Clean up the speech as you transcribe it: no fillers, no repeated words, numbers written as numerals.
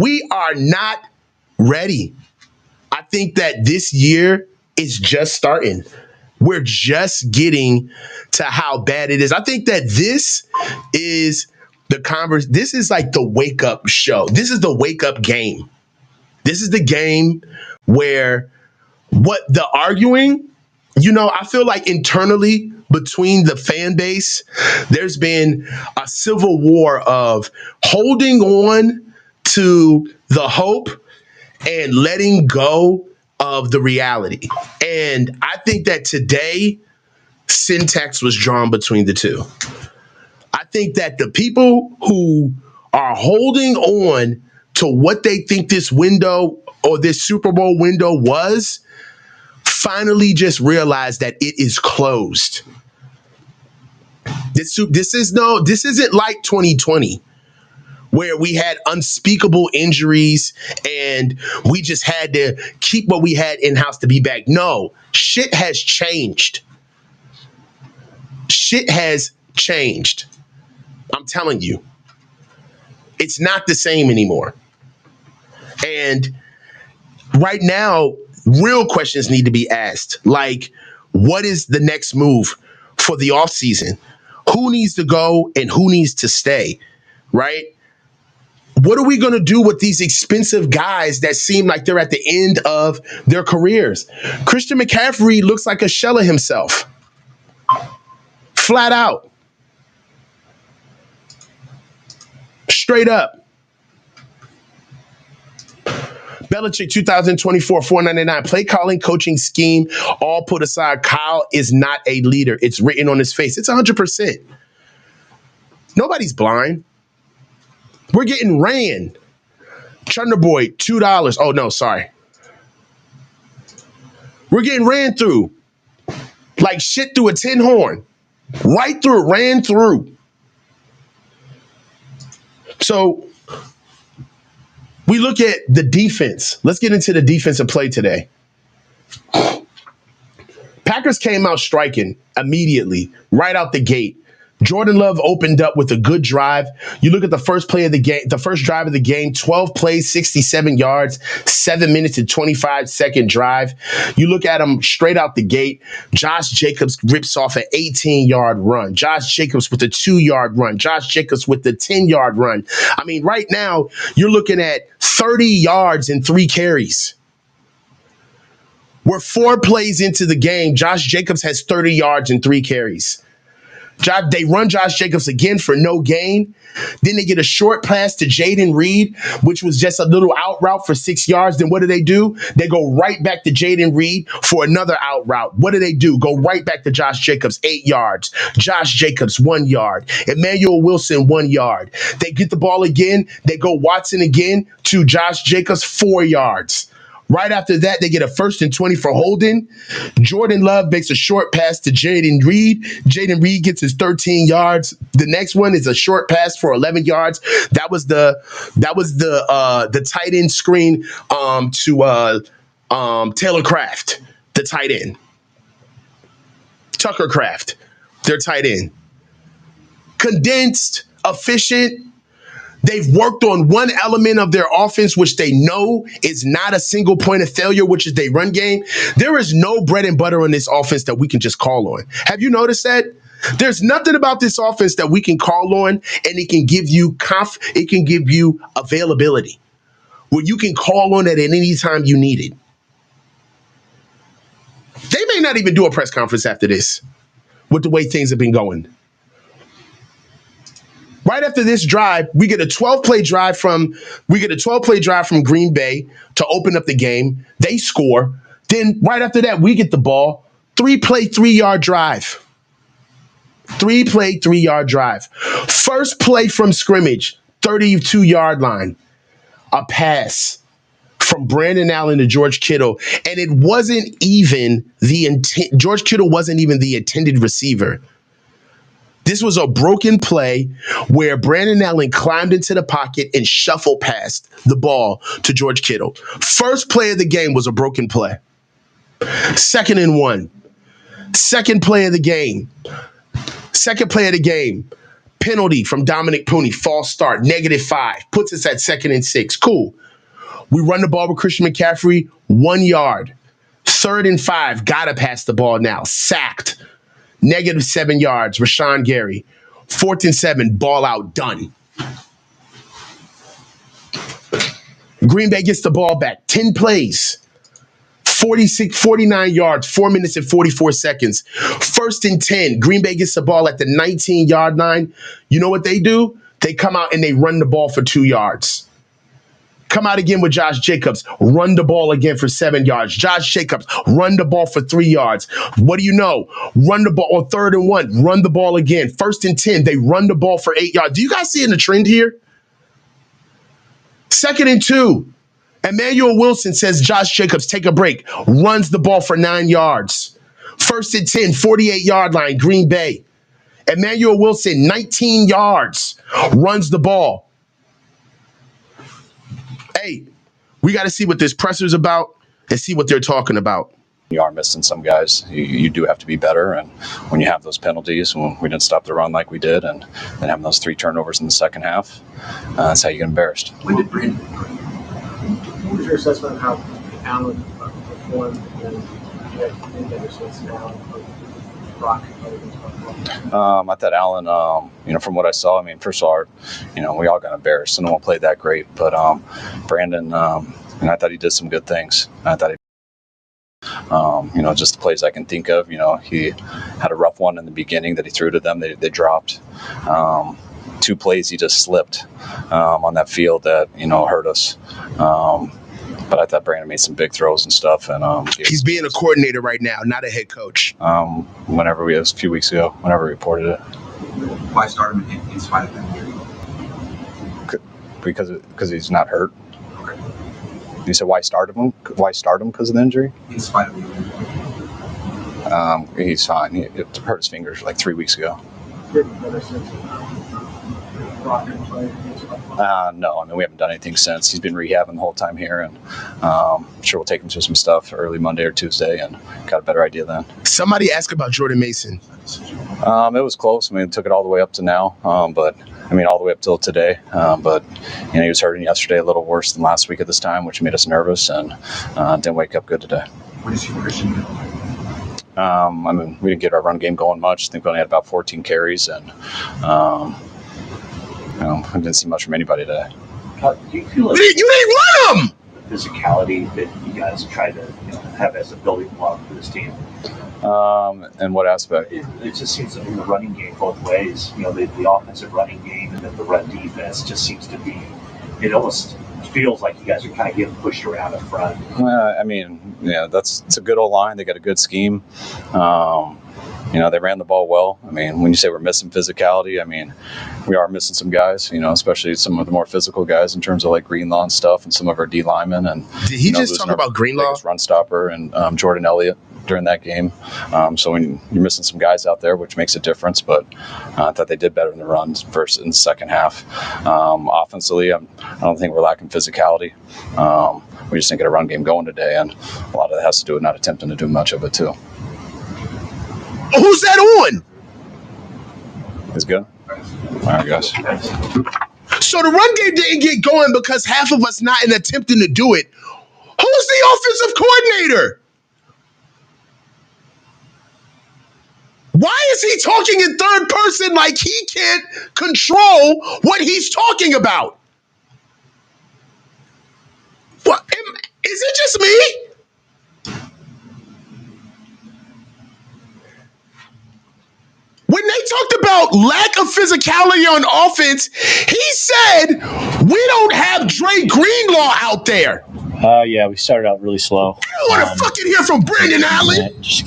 We are not ready. I think that this year is just starting. We're just getting to how bad it is. I think that this is this is like the wake up show. This is the wake up game. This is the game where what the arguing, I feel like internally between the fan base, there's been a civil war of holding on to the hope and letting go of the reality. And I think that today, syntax was drawn between the two. I think that the people who are holding on to what they think this window or this Super Bowl window was finally just realized that it is closed. This isn't like 2020 where we had unspeakable injuries and we just had to keep what we had in-house to be back. No, shit has changed. Shit has changed. I'm telling you. It's not the same anymore. And right now, real questions need to be asked. Like, what is the next move for the offseason? Who needs to go and who needs to stay, right? What are we going to do with these expensive guys that seem like they're at the end of their careers? Christian McCaffrey looks like a shell of himself. Flat out. Straight up. Belichick 2024, $4.99. Play calling, coaching scheme, all put aside. Kyle is not a leader. It's written on his face. It's 100%. Nobody's blind. We're getting ran. Chunderboy, $2. Oh, no, sorry. We're getting ran through. Like shit through a tin horn. Right through it, ran through. So we look at the defense. Let's get into the defensive play today. Packers came out striking immediately, right out the gate. Jordan Love opened up with a good drive. You look at the first play of the game, the first drive of the game, 12 plays, 67 yards, 7 minutes and 25-second drive. You look at him straight out the gate. Josh Jacobs rips off an 18-yard run. Josh Jacobs with a 2-yard run. Josh Jacobs with the 10-yard run. I mean, right now, you're looking at 30 yards and 3 carries. We're 4 plays into the game. Josh Jacobs has 30 yards and 3 carries. They run Josh Jacobs again for no gain. Then they get a short pass to Jaden Reed, which was just a little out route for 6 yards. Then what do? They go right back to Jaden Reed for another out route. What do? Go right back to Josh Jacobs, 8 yards. Josh Jacobs, 1 yard. Emmanuel Wilson, 1 yard. They get the ball again. They go Watson again to Josh Jacobs, 4 yards. Right after that, they get a 1st and 20 for holding. Jordan Love makes a short pass to Jaden Reed. Jaden Reed gets his 13 yards. The next one is a short pass for 11 yards. That was the tight end screen to Taylor Kraft, the tight end. Tucker Kraft, their tight end. Condensed, efficient. They've worked on one element of their offense, which they know is not a single point of failure, which is their run game. There is no bread and butter on this offense that we can just call on. Have you noticed that? There's nothing about this offense that we can call on, and it can give you it can give you availability, where you can call on it at any time you need it. They may not even do a press conference after this with the way things have been going. Right after this drive, we get a 12-play drive from Green Bay to open up the game. They score. Then right after that, we get the ball. 3-play, 3-yard drive. 3-play, 3-yard drive. First play from scrimmage, 32-yard line. A pass from Brandon Allen to George Kittle. And it wasn't even the intent. George Kittle wasn't even the intended receiver. This was a broken play where Brandon Allen climbed into the pocket and shuffled past the ball to George Kittle. First play of the game was a broken play. 2nd and 1. Second play of the game. Penalty from Dominic Pooney, false start, -5, puts us at 2nd and 6. Cool. We run the ball with Christian McCaffrey, 1 yard. 3rd and 5, gotta pass the ball now. Sacked, -7 yards, Rashawn Gary. 4th and 7, ball out, done. Green Bay gets the ball back, 10 plays. 49 yards, 4 minutes and 44 seconds. 1st and 10, Green Bay gets the ball at the 19-yard line. You know what they do? They come out and they run the ball for 2 yards. Come out again with Josh Jacobs, run the ball again for 7 yards. Josh Jacobs, run the ball for 3 yards. What do you know? Run the ball on 3rd and 1, run the ball again. 1st and 10, they run the ball for 8 yards. Do you guys see the trend here? 2nd and 2. Emmanuel Wilson says Josh Jacobs, take a break, runs the ball for 9 yards. 1st and 10, 48-yard line, Green Bay. Emmanuel Wilson, 19 yards, runs the ball. Hey, we got to see what this presser's about and see what they're talking about. You are missing some guys. You do have to be better. And when you have those penalties, when we didn't stop the run like we did, and then having those 3 turnovers in the second half, that's how you get embarrassed. When did Brandon? What was your assessment of how Allen performed and you had any better sense now of Brock? I thought Allen, from what I saw, I mean, first of all, we all got embarrassed. No one played that great. But Brandon, I thought he did some good things. I thought just the plays I can think of. He had a rough one in the beginning that he threw to them. They dropped. 2 plays he just slipped on that field that, hurt us. But I thought Brandon made some big throws and stuff. And he's being a coordinator right now, not a head coach. Whenever it was a few weeks ago, whenever we reported it. Why start him in spite of that? Because he's not hurt. Okay. You said why start him? Why start him because of the injury? In spite of the injury. He's fine. He hurt his fingers like 3 weeks ago. No, we haven't done anything since. He's been rehabbing the whole time here, and I'm sure we'll take him through some stuff early Monday or Tuesday and got a better idea then. Somebody asked about Jordan Mason. It was close. It took it all the way up to now, but all the way up till today. But he was hurting yesterday a little worse than last week at this time, which made us nervous, and didn't wake up good today. What is your Christian? We didn't get our run game going much. I think we only had about 14 carries, and I didn't see much from anybody today. Do you feel like you didn't run them? The physicality that you guys try to have as a building block for this team? In what aspect? It just seems in the running game both ways. The offensive running game and then the run defense just seems to be. It almost feels like you guys are kind of getting pushed around in front. It's a good old line. They got a good scheme. They ran the ball well. When you say we're missing physicality, we are missing some guys, especially some of the more physical guys in terms of like Greenlaw and stuff and some of our D linemen. And did he just talk about Greenlaw? Run stopper and Jordan Elliott during that game. So when you're missing some guys out there, which makes a difference, but I thought they did better in the runs versus in the second half. Offensively, I don't think we're lacking physicality. We just didn't get a run game going today, and a lot of that has to do with not attempting to do much of it too. Who's that on? It's good. All right, guys. So the run game didn't get going because half of us not in attempting to do it. Who's the offensive coordinator? Why is he talking in third person like he can't control what he's talking about? What? Is it just me? When they talked about lack of physicality on offense, he said, we don't have Dre Greenlaw out there. Yeah, we started out really slow. I don't want to fucking hear from Brandon Allen. Just